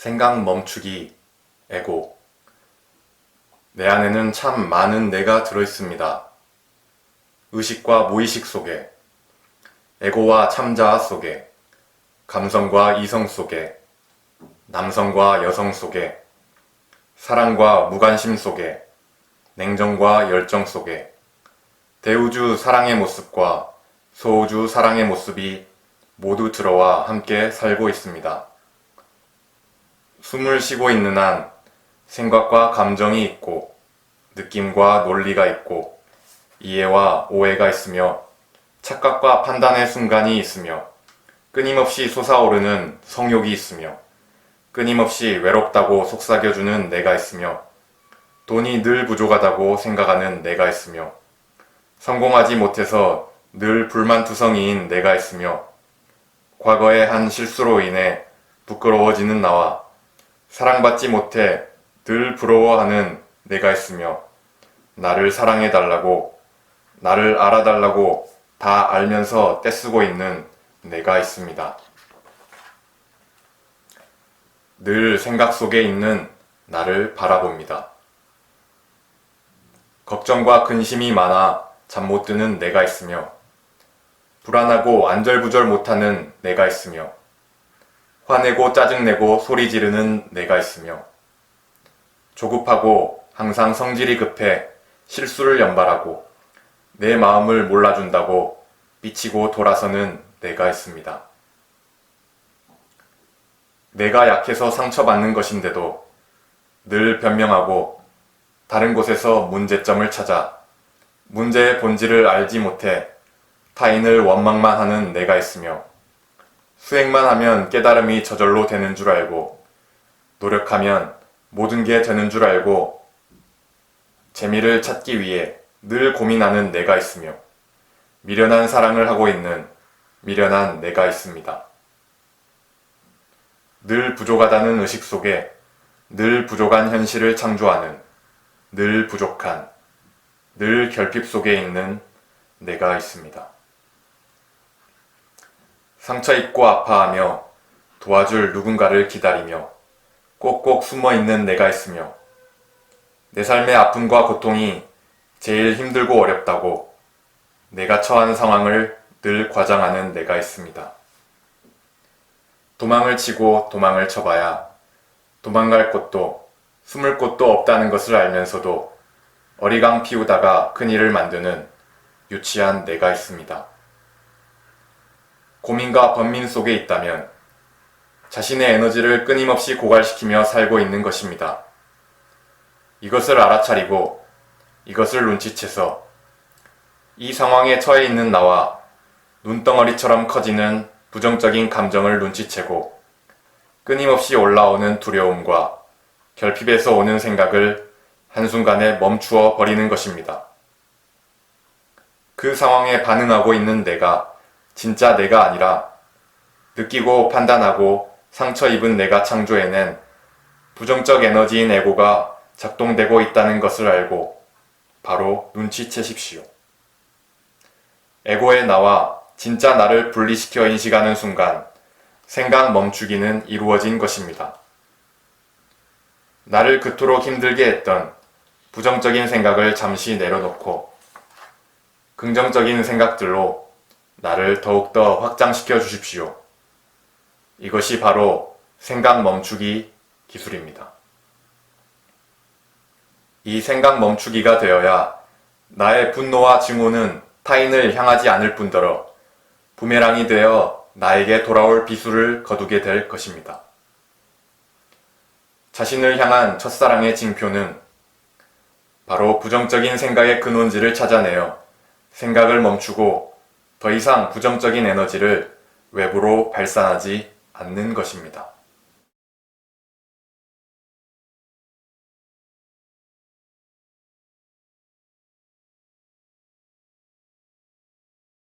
생각 멈추기, 에고. 내 안에는 참 많은 내가 들어있습니다. 의식과 무의식 속에, 에고와 참자아 속에, 감성과 이성 속에, 남성과 여성 속에, 사랑과 무관심 속에, 냉정과 열정 속에, 대우주 사랑의 모습과 소우주 사랑의 모습이 모두 들어와 함께 살고 있습니다. 숨을 쉬고 있는 한 생각과 감정이 있고 느낌과 논리가 있고 이해와 오해가 있으며 착각과 판단의 순간이 있으며 끊임없이 솟아오르는 성욕이 있으며 끊임없이 외롭다고 속삭여주는 내가 있으며 돈이 늘 부족하다고 생각하는 내가 있으며 성공하지 못해서 늘 불만투성이인 내가 있으며 과거의 한 실수로 인해 부끄러워지는 나와 사랑받지 못해 늘 부러워하는 내가 있으며 나를 사랑해달라고 나를 알아달라고 다 알면서 떼쓰고 있는 내가 있습니다. 늘 생각 속에 있는 나를 바라봅니다. 걱정과 근심이 많아 잠 못 드는 내가 있으며 불안하고 안절부절 못하는 내가 있으며 화내고 짜증내고 소리 지르는 내가 있으며 조급하고 항상 성질이 급해 실수를 연발하고 내 마음을 몰라준다고 삐치고 돌아서는 내가 있습니다. 내가 약해서 상처받는 것인데도 늘 변명하고 다른 곳에서 문제점을 찾아 문제의 본질을 알지 못해 타인을 원망만 하는 내가 있으며 수행만 하면 깨달음이 저절로 되는 줄 알고 노력하면 모든 게 되는 줄 알고 재미를 찾기 위해 늘 고민하는 내가 있으며 미련한 사랑을 하고 있는 미련한 내가 있습니다. 늘 부족하다는 의식 속에 늘 부족한 현실을 창조하는 늘 부족한 늘 결핍 속에 있는 내가 있습니다. 상처 입고 아파하며 도와줄 누군가를 기다리며 꼭꼭 숨어있는 내가 있으며 내 삶의 아픔과 고통이 제일 힘들고 어렵다고 내가 처한 상황을 늘 과장하는 내가 있습니다. 도망을 치고 도망을 쳐봐야 도망갈 곳도 숨을 곳도 없다는 것을 알면서도 어리광 피우다가 큰일을 만드는 유치한 내가 있습니다. 고민과 번민 속에 있다면 자신의 에너지를 끊임없이 고갈시키며 살고 있는 것입니다. 이것을 알아차리고 이것을 눈치채서 이 상황에 처해 있는 나와 눈덩어리처럼 커지는 부정적인 감정을 눈치채고 끊임없이 올라오는 두려움과 결핍에서 오는 생각을 한순간에 멈추어 버리는 것입니다. 그 상황에 반응하고 있는 내가 진짜 내가 아니라 느끼고 판단하고 상처 입은 내가 창조해낸 부정적 에너지인 에고가 작동되고 있다는 것을 알고 바로 눈치채십시오. 에고의 나와 진짜 나를 분리시켜 인식하는 순간 생각 멈추기는 이루어진 것입니다. 나를 그토록 힘들게 했던 부정적인 생각을 잠시 내려놓고 긍정적인 생각들로 나를 더욱더 확장시켜 주십시오. 이것이 바로 생각 멈추기 기술입니다. 이 생각 멈추기가 되어야 나의 분노와 증오는 타인을 향하지 않을 뿐더러 부메랑이 되어 나에게 돌아올 비수를 거두게 될 것입니다. 자신을 향한 첫사랑의 징표는 바로 부정적인 생각의 근원지를 찾아내어 생각을 멈추고 더 이상 부정적인 에너지를 외부로 발산하지 않는 것입니다.